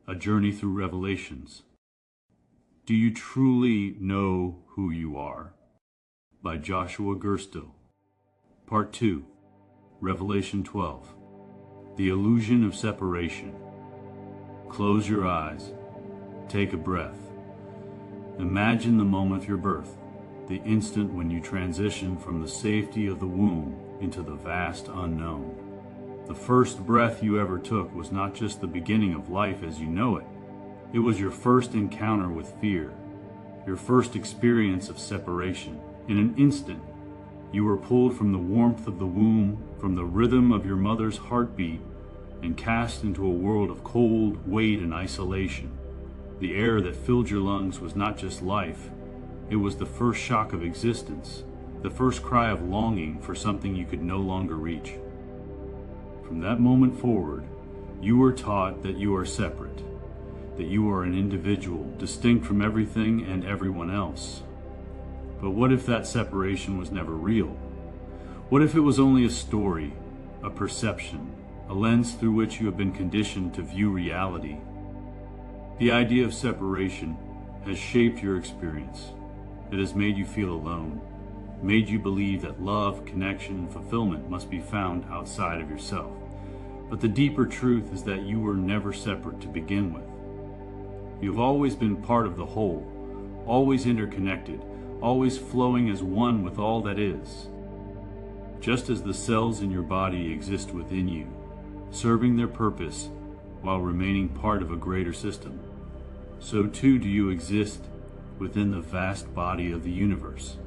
A Journey Through Revelations. Do You Truly Know Who You Are? By Joshua Gerstill. Part 2. Revelation 12. The Illusion of Separation. Close your eyes. Take a breath. Imagine the moment of your birth, the instant when you transition from the safety of the womb into the vast unknown. The first breath you ever took was not just the beginning of life as you know it. It was your first encounter with fear, your first experience of separation. In an instant, you were pulled from the warmth of the womb, from the rhythm of your mother's heartbeat, and cast into a world of cold, weight, and isolation. The air that filled your lungs was not just life, it was the first shock of existence, the first cry of longing for something you could no longer reach. From that moment forward, you were taught that you are separate, that you are an individual, distinct from everything and everyone else. But what if that separation was never real? What if it was only a story, a perception, a lens through which you have been conditioned to view reality? The idea of separation has shaped your experience. It has made you feel alone, made you believe that love, connection, and fulfillment must be found outside of yourself. But the deeper truth is that you were never separate to begin with. You've always been part of the whole, always interconnected, always flowing as one with all that is. Just as the cells in your body exist within you, serving their purpose while remaining part of a greater system, so too do you exist within the vast body of the universe.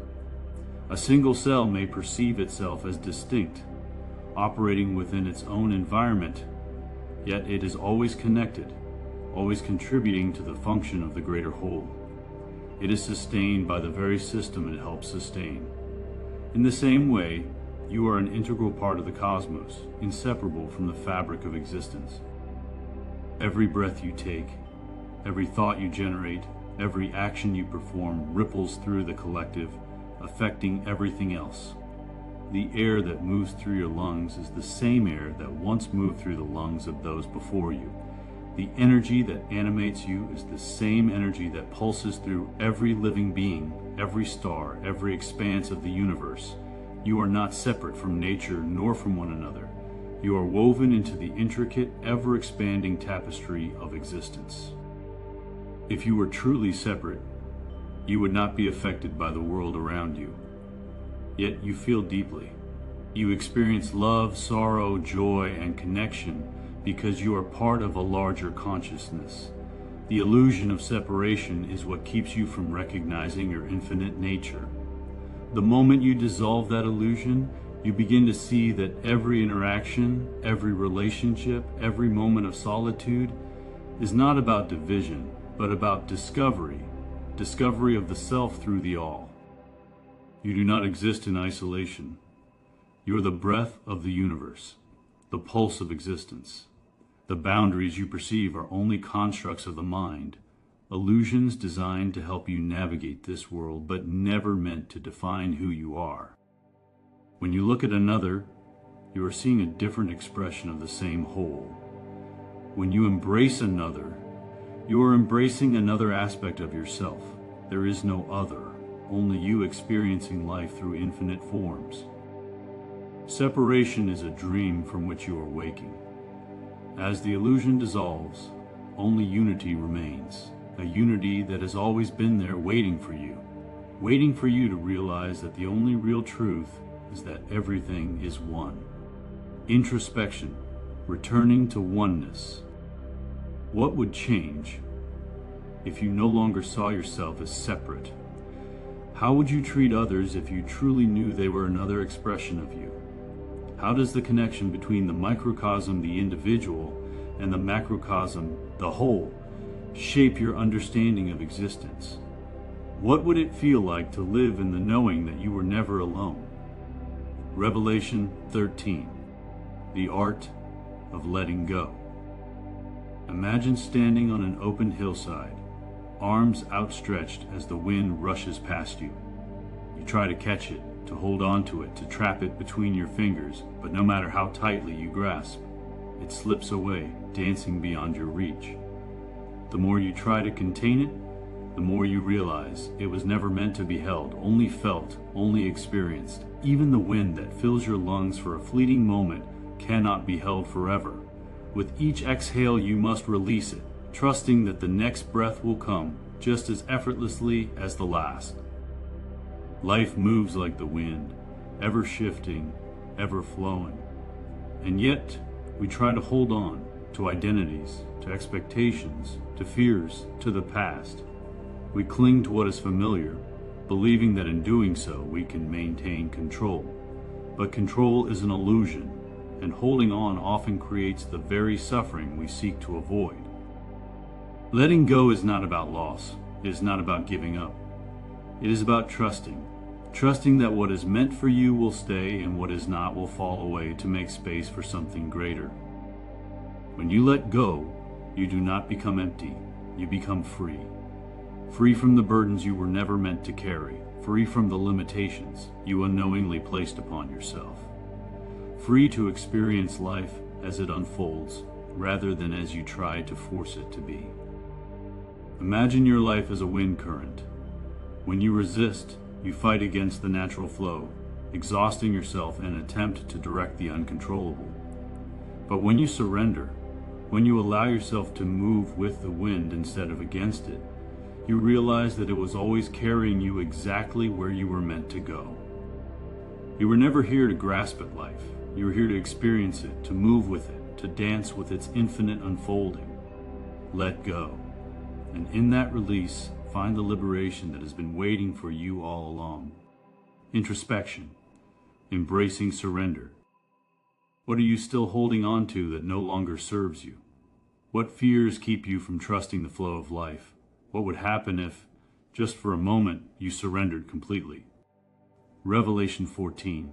A single cell may perceive itself as distinct, operating within its own environment, yet it is always connected, always contributing to the function of the greater whole. It is sustained by the very system it helps sustain. In the same way, you are an integral part of the cosmos, inseparable from the fabric of existence. Every breath you take, every thought you generate, every action you perform ripples through the collective, affecting everything else. The air that moves through your lungs is the same air that once moved through the lungs of those before you. The energy that animates you is the same energy that pulses through every living being, every star, every expanse of the universe. You are not separate from nature nor from one another. You are woven into the intricate, ever-expanding tapestry of existence. If you were truly separate, you would not be affected by the world around you. Yet you feel deeply. You experience love, sorrow, joy, and connection because you are part of a larger consciousness. The illusion of separation is what keeps you from recognizing your infinite nature. The moment you dissolve that illusion, you begin to see that every interaction, every relationship, every moment of solitude is not about division, but about discovery of the self through the all. You do not exist in isolation. You are the breath of the universe, the pulse of existence. The boundaries you perceive are only constructs of the mind, illusions designed to help you navigate this world, but never meant to define who you are. When you look at another, you are seeing a different expression of the same whole. When you embrace another, you are embracing another aspect of yourself. There is no other, only you experiencing life through infinite forms. Separation is a dream from which you are waking. As the illusion dissolves, only unity remains, a unity that has always been there waiting for you to realize that the only real truth is that everything is one. Introspection, returning to oneness. What would change if you no longer saw yourself as separate? How would you treat others if you truly knew they were another expression of you? How does the connection between the microcosm, the individual, and the macrocosm, the whole, shape your understanding of existence? What would it feel like to live in the knowing that you were never alone? Revelation 13. The Art of Letting Go. Imagine standing on an open hillside, arms outstretched as the wind rushes past you. You try to catch it, to hold on to it, to trap it between your fingers, but no matter how tightly you grasp, it slips away, dancing beyond your reach. The more you try to contain it, the more you realize it was never meant to be held, only felt, only experienced. Even the wind that fills your lungs for a fleeting moment cannot be held forever. With each exhale, you must release it, trusting that the next breath will come just as effortlessly as the last. Life moves like the wind, ever shifting, ever flowing. And yet, we try to hold on to identities, to expectations, to fears, to the past. We cling to what is familiar, believing that in doing so we can maintain control. But control is an illusion, and holding on often creates the very suffering we seek to avoid. Letting go is not about loss. It is not about giving up. It is about trusting that what is meant for you will stay and what is not will fall away to make space for something greater. When you let go, you do not become empty, you become free. Free from the burdens you were never meant to carry, free from the limitations you unknowingly placed upon yourself. Free to experience life as it unfolds, rather than as you try to force it to be. Imagine your life as a wind current. When you resist, you fight against the natural flow, exhausting yourself in an attempt to direct the uncontrollable. But when you surrender, when you allow yourself to move with the wind instead of against it, you realize that it was always carrying you exactly where you were meant to go. You were never here to grasp at life. You were here to experience it, to move with it, to dance with its infinite unfolding. Let go. And in that release, find the liberation that has been waiting for you all along. Introspection. Embracing surrender. What are you still holding on to that no longer serves you? What fears keep you from trusting the flow of life? What would happen if, just for a moment, you surrendered completely? Revelation 14.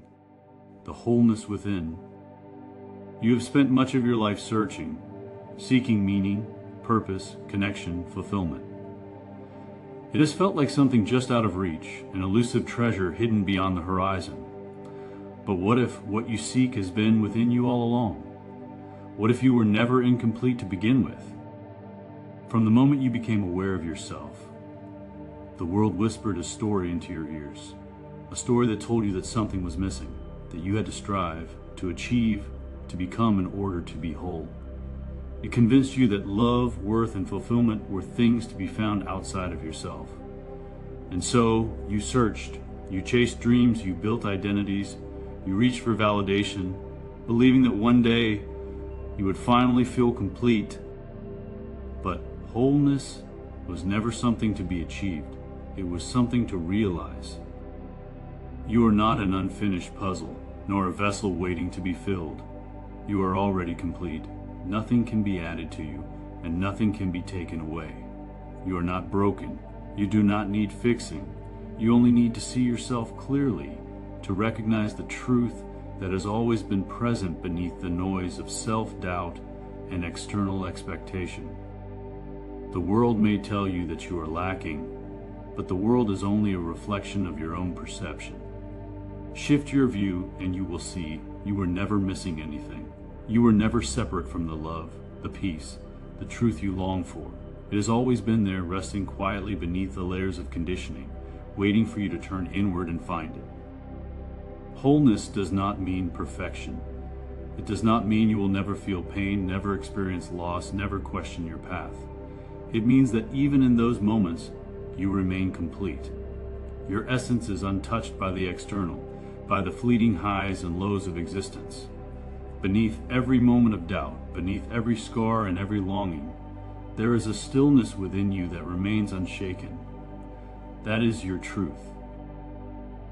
The wholeness within. You have spent much of your life searching, seeking meaning, purpose, connection, fulfillment. It has felt like something just out of reach, an elusive treasure hidden beyond the horizon. But what if what you seek has been within you all along? What if you were never incomplete to begin with? From the moment you became aware of yourself, the world whispered a story into your ears, a story that told you that something was missing, that you had to strive, to achieve, to become in order to be whole. It convinced you that love, worth, and fulfillment were things to be found outside of yourself. And so you searched, you chased dreams, you built identities, you reached for validation, believing that one day you would finally feel complete. But wholeness was never something to be achieved. It was something to realize. You are not an unfinished puzzle, nor a vessel waiting to be filled. You are already complete. Nothing can be added to you, and nothing can be taken away. You are not broken. You do not need fixing. You only need to see yourself clearly, to recognize the truth that has always been present beneath the noise of self-doubt and external expectation. The world may tell you that you are lacking, but the world is only a reflection of your own perception. Shift your view and you will see you were never missing anything. You were never separate from the love, the peace, the truth you long for. It has always been there, resting quietly beneath the layers of conditioning, waiting for you to turn inward and find it. Wholeness does not mean perfection. It does not mean you will never feel pain, never experience loss, never question your path. It means that even in those moments, you remain complete. Your essence is untouched by the external, by the fleeting highs and lows of existence. Beneath every moment of doubt, beneath every scar and every longing, there is a stillness within you that remains unshaken. That is your truth.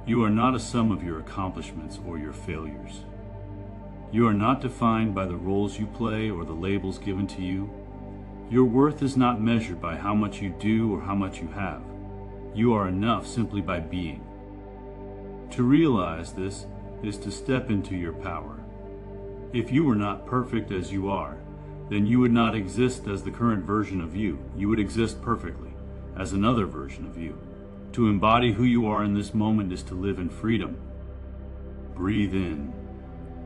You are not a sum of your accomplishments or your failures. You are not defined by the roles you play or the labels given to you. Your worth is not measured by how much you do or how much you have. You are enough simply by being. To realize this is to step into your power. If you were not perfect as you are, then you would not exist as the current version of you. You would exist perfectly, as another version of you. To embody who you are in this moment is to live in freedom. Breathe in.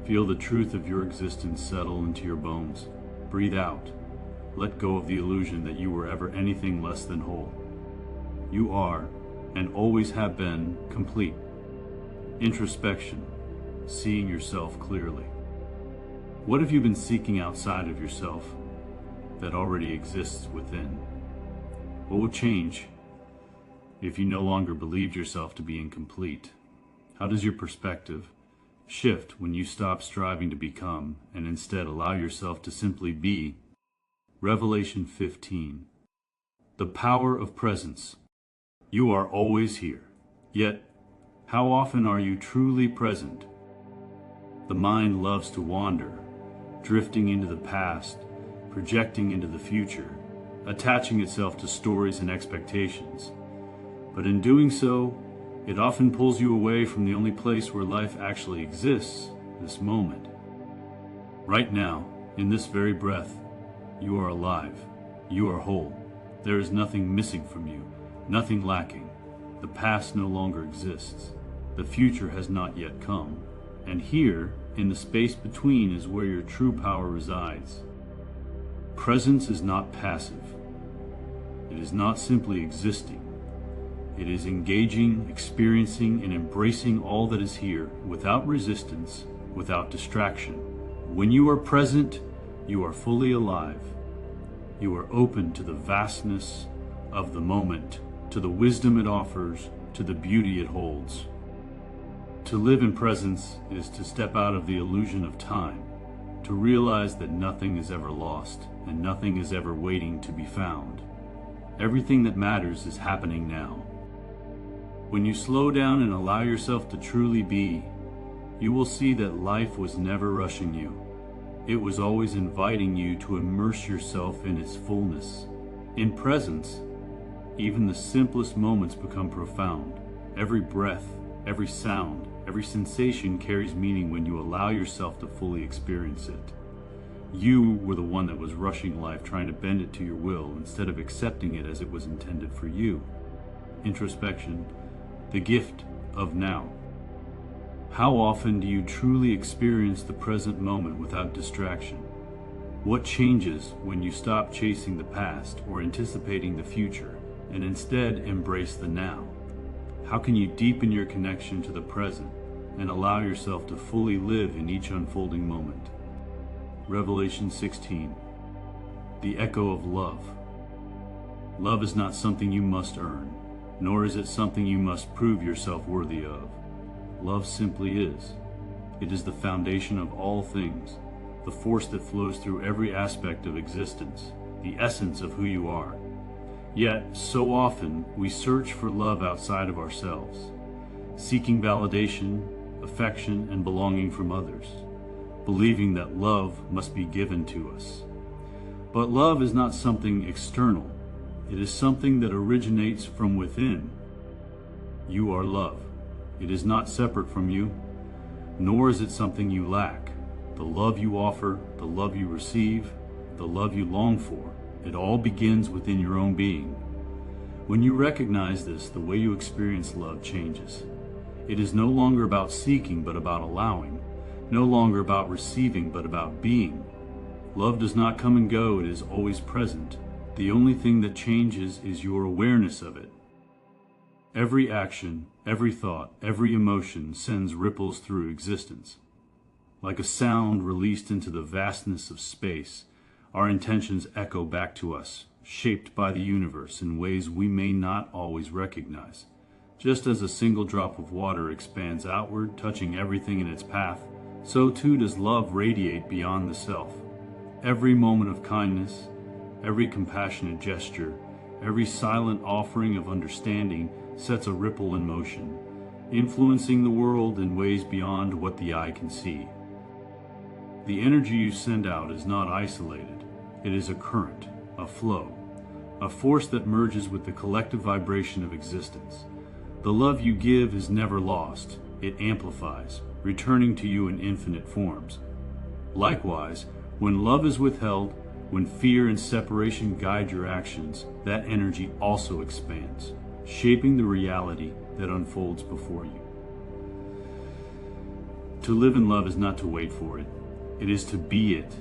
Feel the truth of your existence settle into your bones. Breathe out. let go of the illusion that you were ever anything less than whole. You are, and always have been, complete. Introspection, seeing yourself clearly. What have you been seeking outside of yourself that already exists within? What will change if you no longer believed yourself to be incomplete? How does your perspective shift when you stop striving to become and instead allow yourself to simply be? Revelation 15. The power of presence. You are always here. Yet, how often are you truly present? The mind loves to wander, drifting into the past, projecting into the future, attaching itself to stories and expectations. But in doing so, it often pulls you away from the only place where life actually exists, this moment. Right now, in this very breath, you are alive. You are whole. There is nothing missing from you, nothing lacking. The past no longer exists. The future has not yet come. And here, in the space between, is where your true power resides. Presence is not passive. It is not simply existing. It is engaging, experiencing, and embracing all that is here without resistance, without distraction. When you are present, you are fully alive. You are open to the vastness of the moment, to the wisdom it offers, to the beauty it holds. To live in presence is to step out of the illusion of time, to realize that nothing is ever lost and nothing is ever waiting to be found. Everything that matters is happening now. When you slow down and allow yourself to truly be, you will see that life was never rushing you. It was always inviting you to immerse yourself in its fullness. In presence, even the simplest moments become profound. Every breath, every sound, every sensation carries meaning when you allow yourself to fully experience it. You were the one that was rushing life, trying to bend it to your will instead of accepting it as it was intended for you. Introspection, the gift of now. How often do you truly experience the present moment without distraction? What changes when you stop chasing the past or anticipating the future and instead embrace the now? How can you deepen your connection to the present and allow yourself to fully live in each unfolding moment? Revelation 16. The echo of love. Love is not something you must earn, nor is it something you must prove yourself worthy of. Love simply is. It is the foundation of all things, the force that flows through every aspect of existence, the essence of who you are. Yet, so often, we search for love outside of ourselves, seeking validation, affection, and belonging from others, believing that love must be given to us. But love is not something external. It is something that originates from within. You are love. It is not separate from you, nor is it something you lack. The love you offer, the love you receive, the love you long for, it all begins within your own being. When you recognize this, the way you experience love changes. It is no longer about seeking, but about allowing. No longer about receiving, but about being. Love does not come and go, it is always present. The only thing that changes is your awareness of it. Every action, every thought, every emotion sends ripples through existence. Like a sound released into the vastness of space, our intentions echo back to us, shaped by the universe in ways we may not always recognize. Just as a single drop of water expands outward, touching everything in its path, so too does love radiate beyond the self. Every moment of kindness, every compassionate gesture, every silent offering of understanding sets a ripple in motion, influencing the world in ways beyond what the eye can see. The energy you send out is not isolated. It is a current, a flow, a force that merges with the collective vibration of existence. The love you give is never lost. It amplifies, returning to you in infinite forms. Likewise, when love is withheld, when fear and separation guide your actions, that energy also expands, shaping the reality that unfolds before you. To live in love is not to wait for it. It is to be it,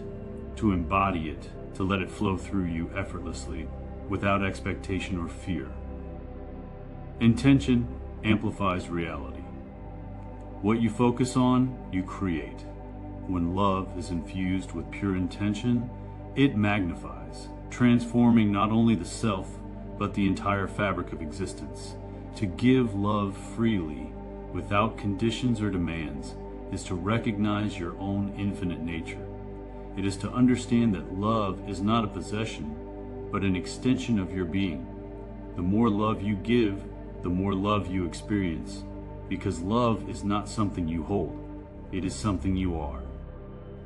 to embody it, to let it flow through you effortlessly, without expectation or fear. Intention amplifies reality. What you focus on, you create. When love is infused with pure intention, it magnifies, transforming not only the self, but the entire fabric of existence. To give love freely, without conditions or demands, is to recognize your own infinite nature. It is to understand that love is not a possession, but an extension of your being. The more love you give, the more love you experience, because love is not something you hold, it is something you are.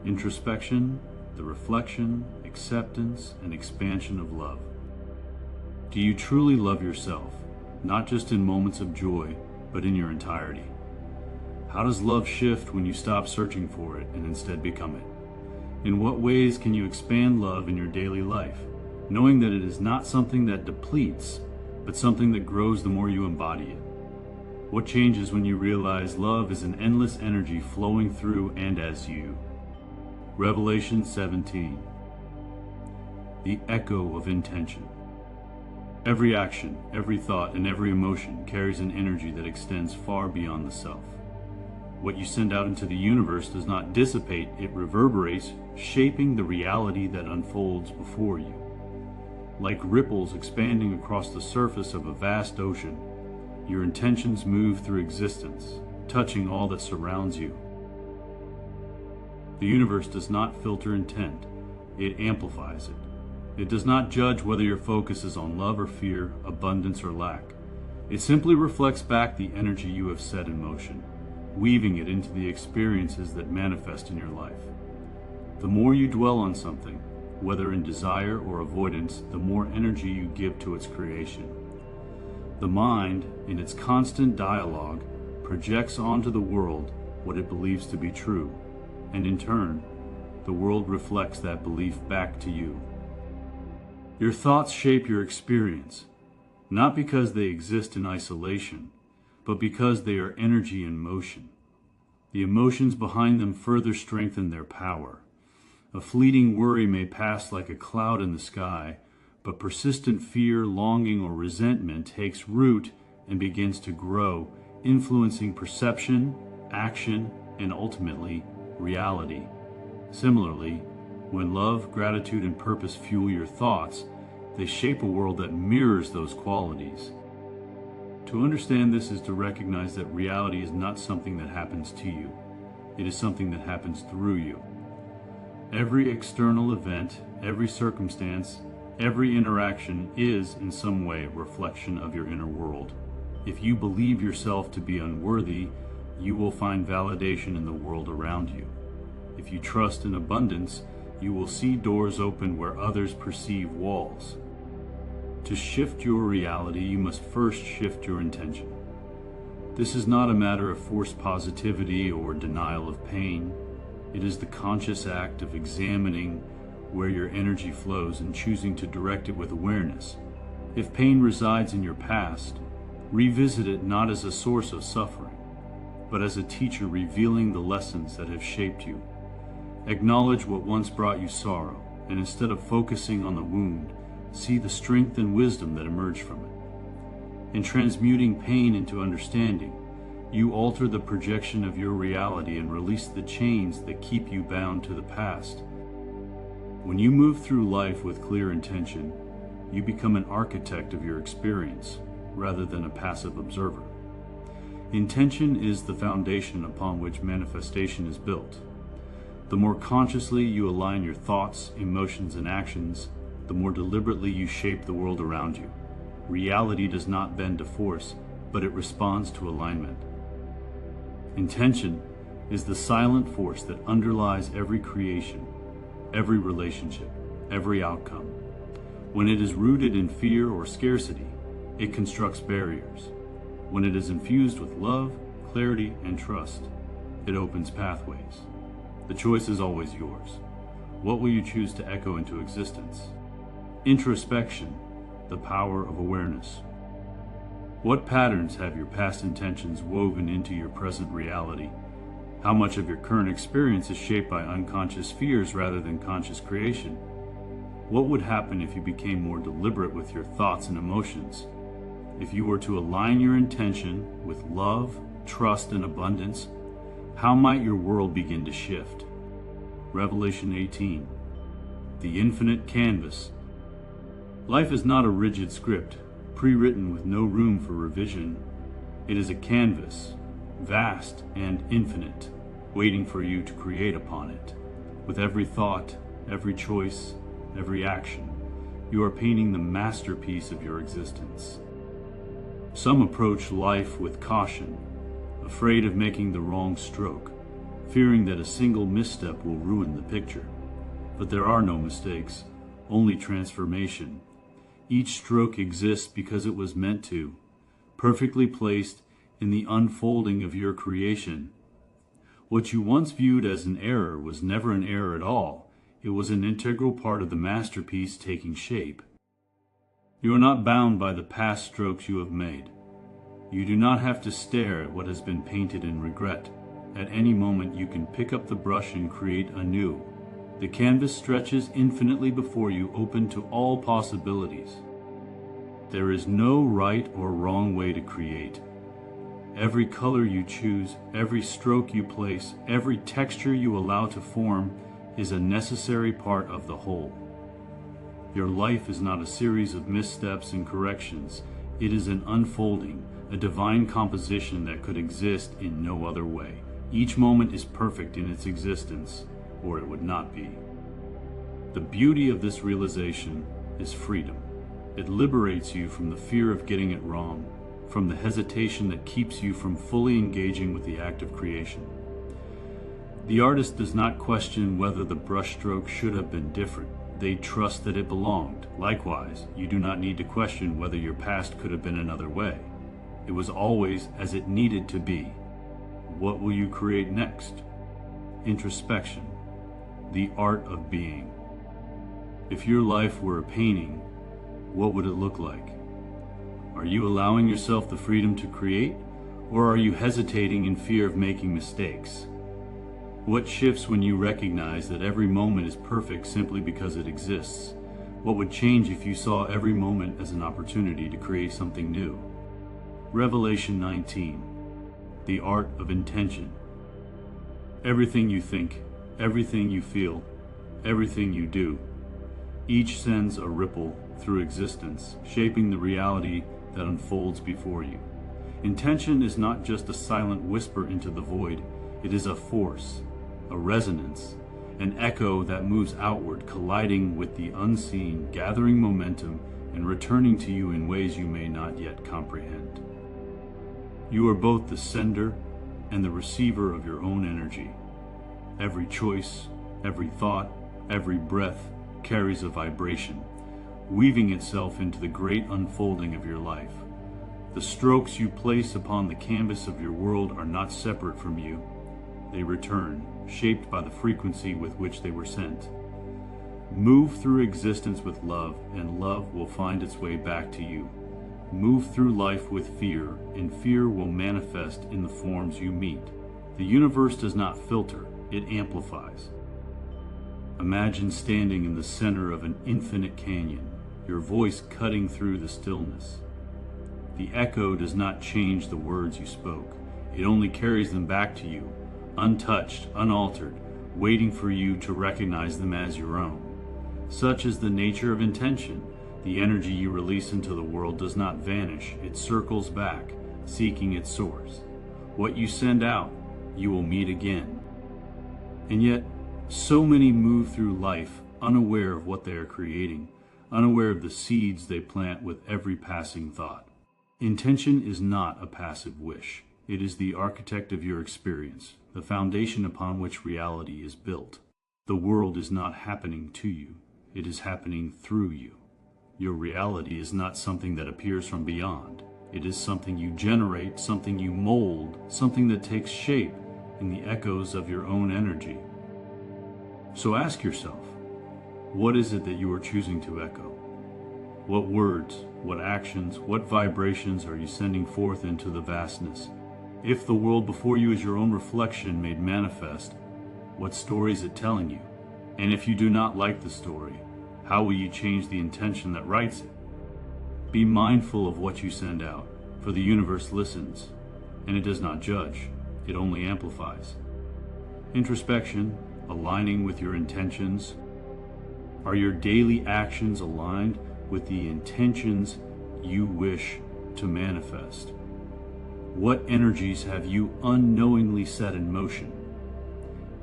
Introspection, the reflection, acceptance, and expansion of love. Do you truly love yourself, not just in moments of joy, but in your entirety? How does love shift when you stop searching for it and instead become it? In what ways can you expand love in your daily life, knowing that it is not something that depletes, but something that grows the more you embody it? What changes when you realize love is an endless energy flowing through and as you? Revelation 17. The echo of intention. Every action, every thought, and every emotion carries an energy that extends far beyond the self. What you send out into the universe does not dissipate, it reverberates, shaping the reality that unfolds before you. Like ripples expanding across the surface of a vast ocean, your intentions move through existence, touching all that surrounds you. The universe does not filter intent, it amplifies it. It does not judge whether your focus is on love or fear, abundance or lack. It simply reflects back the energy you have set in motion, weaving it into the experiences that manifest in your life. The more you dwell on something, whether in desire or avoidance, the more energy you give to its creation. The mind, in its constant dialogue, projects onto the world what it believes to be true, and in turn, the world reflects that belief back to you. Your thoughts shape your experience, not because they exist in isolation, but because they are energy in motion. The emotions behind them further strengthen their power. A fleeting worry may pass like a cloud in the sky, but persistent fear, longing, or resentment takes root and begins to grow, influencing perception, action, and ultimately, reality. Similarly, when love, gratitude, and purpose fuel your thoughts, they shape a world that mirrors those qualities. To understand this is to recognize that reality is not something that happens to you. It is something that happens through you. Every external event, every circumstance, every interaction is in some way a reflection of your inner world. If you believe yourself to be unworthy, you will find validation in the world around you. If you trust in abundance, you will see doors open where others perceive walls. To shift your reality, you must first shift your intention. This is not a matter of forced positivity or denial of pain. It is the conscious act of examining where your energy flows and choosing to direct it with awareness. If pain resides in your past, revisit it not as a source of suffering, but as a teacher revealing the lessons that have shaped you. Acknowledge what once brought you sorrow, and instead of focusing on the wound, see the strength and wisdom that emerge from it. In transmuting pain into understanding, you alter the projection of your reality and release the chains that keep you bound to the past. When you move through life with clear intention, you become an architect of your experience, rather than a passive observer. Intention is the foundation upon which manifestation is built. The more consciously you align your thoughts, emotions, and actions, the more deliberately you shape the world around you. Reality does not bend to force, but it responds to alignment. Intention is the silent force that underlies every creation, every relationship, every outcome. When it is rooted in fear or scarcity, it constructs barriers. When it is infused with love, clarity, and trust, it opens pathways. The choice is always yours. What will you choose to echo into existence? Introspection, the power of awareness. What patterns have your past intentions woven into your present reality? How much of your current experience is shaped by unconscious fears rather than conscious creation? What would happen if you became more deliberate with your thoughts and emotions? If you were to align your intention with love, trust, and abundance, how might your world begin to shift? Revelation 18. The infinite canvas. Life is not a rigid script, pre-written with no room for revision. It is a canvas, vast and infinite, waiting for you to create upon it. With every thought, every choice, every action, you are painting the masterpiece of your existence. Some approach life with caution, afraid of making the wrong stroke, fearing that a single misstep will ruin the picture. But there are no mistakes, only transformation. Each stroke exists because it was meant to, perfectly placed in the unfolding of your creation. What you once viewed as an error was never an error at all. It was an integral part of the masterpiece taking shape. You are not bound by the past strokes you have made. You do not have to stare at what has been painted in regret. At any moment you can pick up the brush and create anew. The canvas stretches infinitely before you, open to all possibilities. There is no right or wrong way to create. Every color you choose, every stroke you place, every texture you allow to form is a necessary part of the whole. Your life is not a series of missteps and corrections. It is an unfolding, a divine composition that could exist in no other way. Each moment is perfect in its existence, or it would not be. The beauty of this realization is freedom. It liberates you from the fear of getting it wrong, from the hesitation that keeps you from fully engaging with the act of creation. The artist does not question whether the brushstroke should have been different. They trust that it belonged. Likewise, you do not need to question whether your past could have been another way. It was always as it needed to be. What will you create next? Introspection, the art of being. If your life were a painting, what would it look like? Are you allowing yourself the freedom to create, or are you hesitating in fear of making mistakes? What shifts when you recognize that every moment is perfect simply because it exists? What would change if you saw every moment as an opportunity to create something new? Revelation 19. The art of intention. Everything you think, everything you feel, everything you do, each sends a ripple through existence, shaping the reality that unfolds before you. Intention is not just a silent whisper into the void. It is a force, a resonance, an echo that moves outward, colliding with the unseen, gathering momentum, and returning to you in ways you may not yet comprehend. You are both the sender and the receiver of your own energy. Every choice, every thought, every breath carries a vibration, weaving itself into the great unfolding of your life. The strokes you place upon the canvas of your world are not separate from you. They return, shaped by the frequency with which they were sent. Move through existence with love, and love will find its way back to you. Move through life with fear, and fear will manifest in the forms you meet. The universe does not filter, it amplifies. Imagine standing in the center of an infinite canyon, your voice cutting through the stillness. The echo does not change the words you spoke. It only carries them back to you, untouched, unaltered, waiting for you to recognize them as your own. Such is the nature of intention. The energy you release into the world does not vanish. It circles back, seeking its source. What you send out, you will meet again. And yet, so many move through life unaware of what they are creating, unaware of the seeds they plant with every passing thought. Intention is not a passive wish. It is the architect of your experience, the foundation upon which reality is built. The world is not happening to you. It is happening through you. Your reality is not something that appears from beyond. It is something you generate, something you mold, something that takes shape in the echoes of your own energy. So ask yourself, what is it that you are choosing to echo? What words, what actions, what vibrations are you sending forth into the vastness? If the world before you is your own reflection made manifest, what story is it telling you? And if you do not like the story, How will you change the intention that writes it? Be mindful of what you send out, for the universe listens, and it does not judge, it only amplifies. Introspection, aligning with your intentions. Are your daily actions aligned with the intentions you wish to manifest? What energies have you unknowingly set in motion?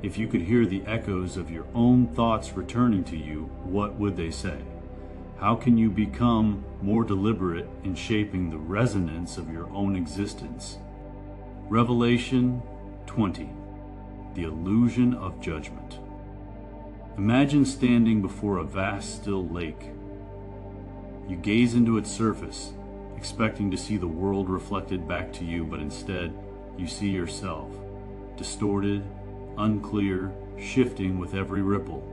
If you could hear the echoes of your own thoughts returning to you, what would they say? How can you become more deliberate in shaping the resonance of your own existence? Revelation 20. The illusion of judgment. Imagine standing before a vast still lake. You gaze into its surface, expecting to see the world reflected back to you, but instead you see yourself, distorted, unclear, shifting with every ripple.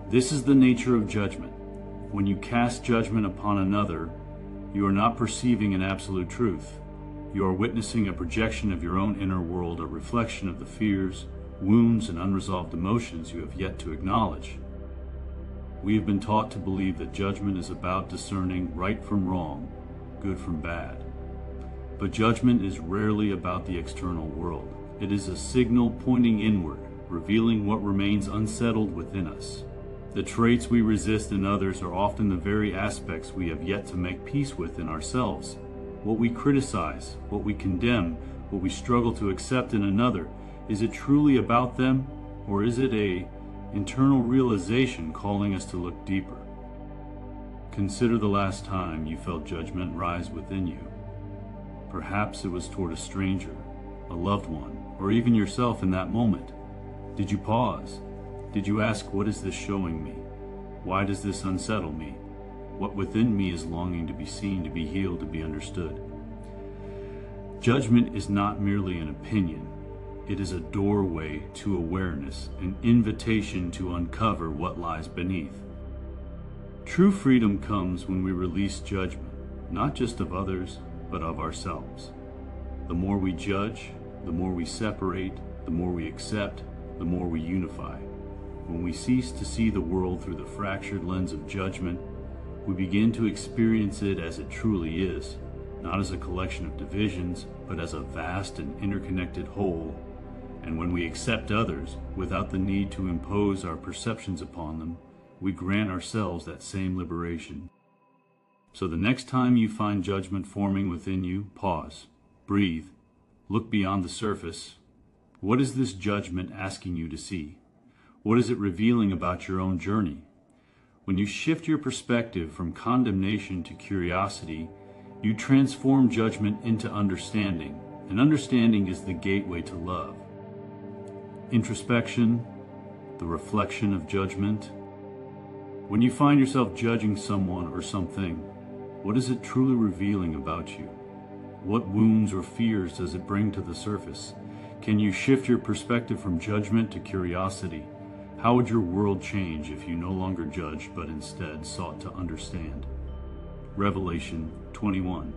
This is the nature of judgment. When you cast judgment upon another, you are not perceiving an absolute truth. You are witnessing a projection of your own inner world, a reflection of the fears, wounds, and unresolved emotions you have yet to acknowledge. We have been taught to believe that judgment is about discerning right from wrong, good from bad. But judgment is rarely about the external world. It is a signal pointing inward, revealing what remains unsettled within us. The traits we resist in others are often the very aspects we have yet to make peace with in ourselves. What we criticize, what we condemn, what we struggle to accept in another, is it truly about them, or is it an internal realization calling us to look deeper? Consider the last time you felt judgment rise within you. Perhaps it was toward a stranger, a loved one, or even yourself in that moment. Did you pause? Did you ask, what is this showing me? Why does this unsettle me? What within me is longing to be seen, to be healed, to be understood? Judgment is not merely an opinion. It is a doorway to awareness, an invitation to uncover what lies beneath. True freedom comes when we release judgment, not just of others, but of ourselves. The more we judge, the more we separate, the more we accept, the more we unify. When we cease to see the world through the fractured lens of judgment, we begin to experience it as it truly is, not as a collection of divisions, but as a vast and interconnected whole. And when we accept others without the need to impose our perceptions upon them, we grant ourselves that same liberation. So the next time you find judgment forming within you, pause, breathe, look beyond the surface. What is this judgment asking you to see? What is it revealing about your own journey? When you shift your perspective from condemnation to curiosity, you transform judgment into understanding, and understanding is the gateway to love. Introspection, the reflection of judgment. When you find yourself judging someone or something, what is it truly revealing about you? What wounds or fears does it bring to the surface? Can you shift your perspective from judgment to curiosity? How would your world change if you no longer judged but instead sought to understand? Revelation 21.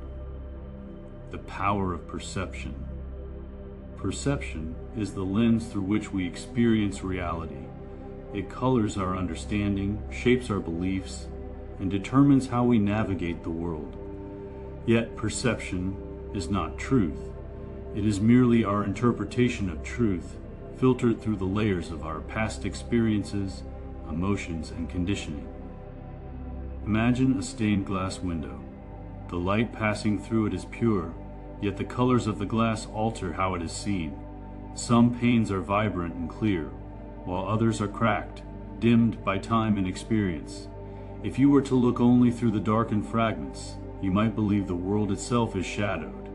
The power of perception. Perception is the lens through which we experience reality. It colors our understanding, shapes our beliefs, and determines how we navigate the world. Yet perception is not truth. It is merely our interpretation of truth, filtered through the layers of our past experiences, emotions, and conditioning. Imagine a stained glass window. The light passing through it is pure, yet the colors of the glass alter how it is seen. Some panes are vibrant and clear, while others are cracked, dimmed by time and experience. If you were to look only through the darkened fragments, you might believe the world itself is shadowed,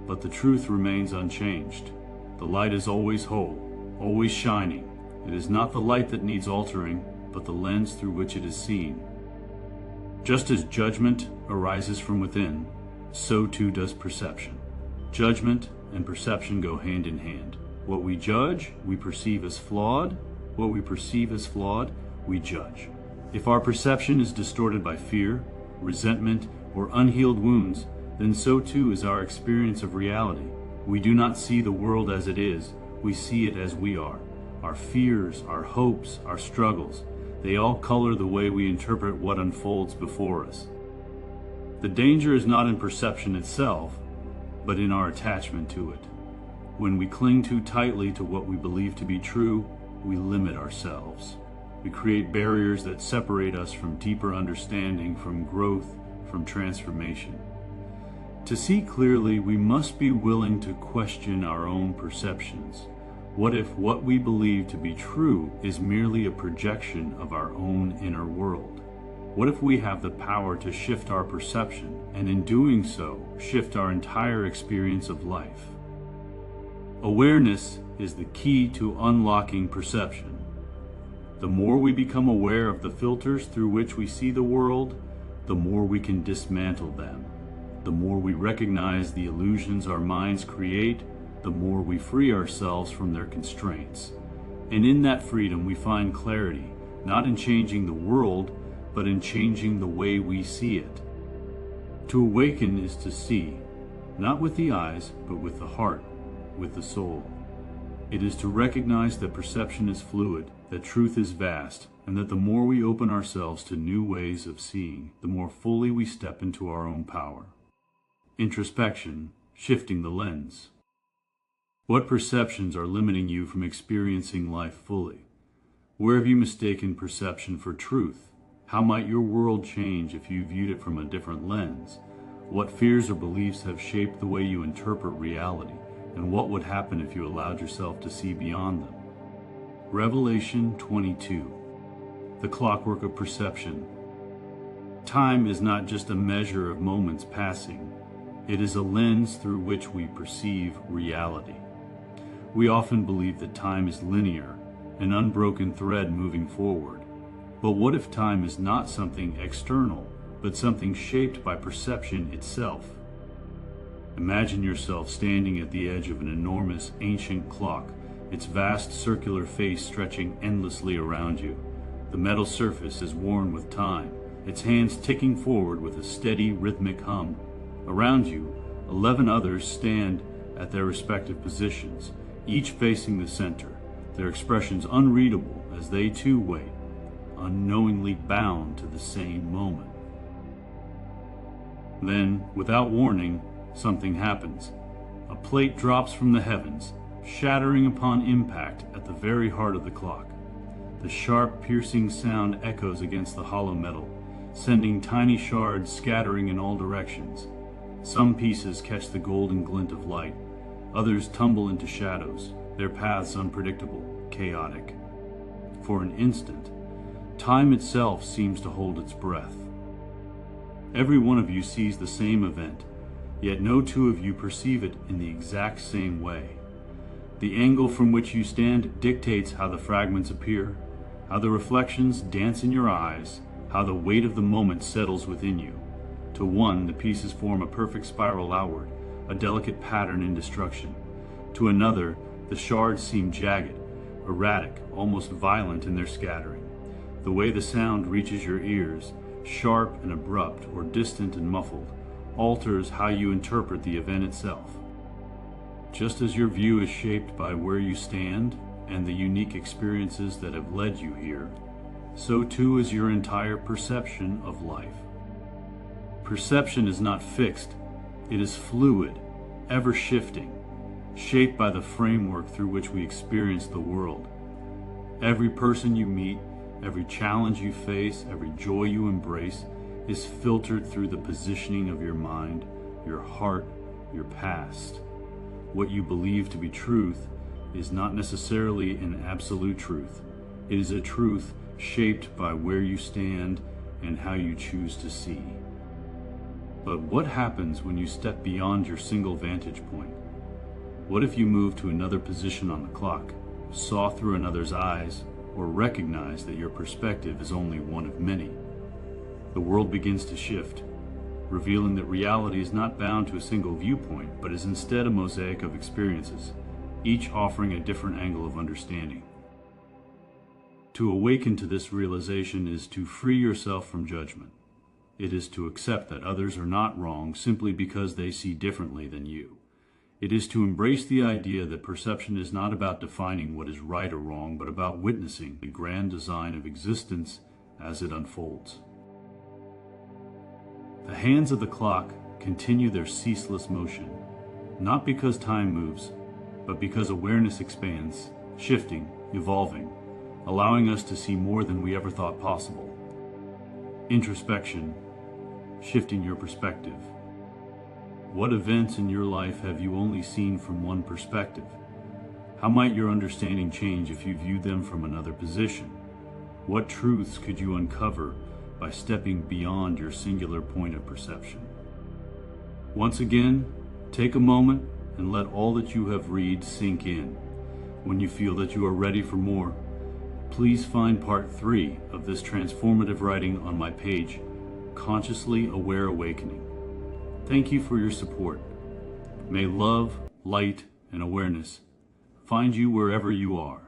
but the truth remains unchanged. The light is always whole, always shining. It is not the light that needs altering, but the lens through which it is seen. Just as judgment arises from within, so too does perception. Judgment and perception go hand in hand. What we judge, we perceive as flawed. What we perceive as flawed, we judge. If our perception is distorted by fear, resentment, or unhealed wounds, then so too is our experience of reality. We do not see the world as it is, we see it as we are. Our fears, our hopes, our struggles, They all color the way we interpret what unfolds before us. The danger is not in perception itself, but in our attachment to it. When we cling too tightly to what we believe to be true, we limit ourselves. We create barriers that separate us from deeper understanding, from growth, from transformation. To see clearly, we must be willing to question our own perceptions. What if what we believe to be true is merely a projection of our own inner world? What if we have the power to shift our perception, and in doing so, shift our entire experience of life? Awareness is the key to unlocking perception. The more we become aware of the filters through which we see the world, the more we can dismantle them. The more we recognize the illusions our minds create, the more we free ourselves from their constraints. And in that freedom we find clarity, not in changing the world, but in changing the way we see it. To awaken is to see, not with the eyes, but with the heart, with the soul. It is to recognize that perception is fluid, that truth is vast, and that the more we open ourselves to new ways of seeing, the more fully we step into our own power. Introspection, shifting the lens. What perceptions are limiting you from experiencing life fully? Where have you mistaken perception for truth? How might your world change if you viewed it from a different lens? What fears or beliefs have shaped the way you interpret reality? And what would happen if you allowed yourself to see beyond them? Revelation 22. The clockwork of perception. Time is not just a measure of moments passing. It is a lens through which we perceive reality. We often believe that time is linear, an unbroken thread moving forward. But what if time is not something external, but something shaped by perception itself? Imagine yourself standing at the edge of an enormous ancient clock, its vast circular face stretching endlessly around you. The metal surface is worn with time, its hands ticking forward with a steady, rhythmic hum. Around you, 11 others stand at their respective positions, each facing the center, their expressions unreadable as they too wait, unknowingly bound to the same moment. Then, without warning, something happens. A plate drops from the heavens, shattering upon impact at the very heart of the clock. The sharp, piercing sound echoes against the hollow metal, sending tiny shards scattering in all directions. Some pieces catch the golden glint of light, others tumble into shadows, their paths unpredictable, chaotic. For an instant, time itself seems to hold its breath. Every one of you sees the same event, yet no two of you perceive it in the exact same way. The angle from which you stand dictates how the fragments appear, how the reflections dance in your eyes, how the weight of the moment settles within you. To one, the pieces form a perfect spiral outward, a delicate pattern in destruction. To another, the shards seem jagged, erratic, almost violent in their scattering. The way the sound reaches your ears, sharp and abrupt or distant and muffled, alters how you interpret the event itself. Just as your view is shaped by where you stand and the unique experiences that have led you here, so too is your entire perception of life. Perception is not fixed, it is fluid, ever shifting, shaped by the framework through which we experience the world. Every person you meet, every challenge you face, every joy you embrace is filtered through the positioning of your mind, your heart, your past. What you believe to be truth is not necessarily an absolute truth. It is a truth shaped by where you stand and how you choose to see. But what happens when you step beyond your single vantage point? What if you move to another position on the clock, saw through another's eyes, or recognize that your perspective is only one of many? The world begins to shift, revealing that reality is not bound to a single viewpoint, but is instead a mosaic of experiences, each offering a different angle of understanding. To awaken to this realization is to free yourself from judgment. It is to accept that others are not wrong simply because they see differently than you. It is to embrace the idea that perception is not about defining what is right or wrong, but about witnessing the grand design of existence as it unfolds. The hands of the clock continue their ceaseless motion, not because time moves, but because awareness expands, shifting, evolving, allowing us to see more than we ever thought possible. Introspection, shifting your perspective. What events in your life have you only seen from one perspective? How might your understanding change if you viewed them from another position? What truths could you uncover by stepping beyond your singular point of perception? Once again, take a moment and let all that you have read sink in. When you feel that you are ready for more, please find part 3 of this transformative writing on my page, Consciously Aware Awakening. Thank you for your support. May love, light, and awareness find you wherever you are.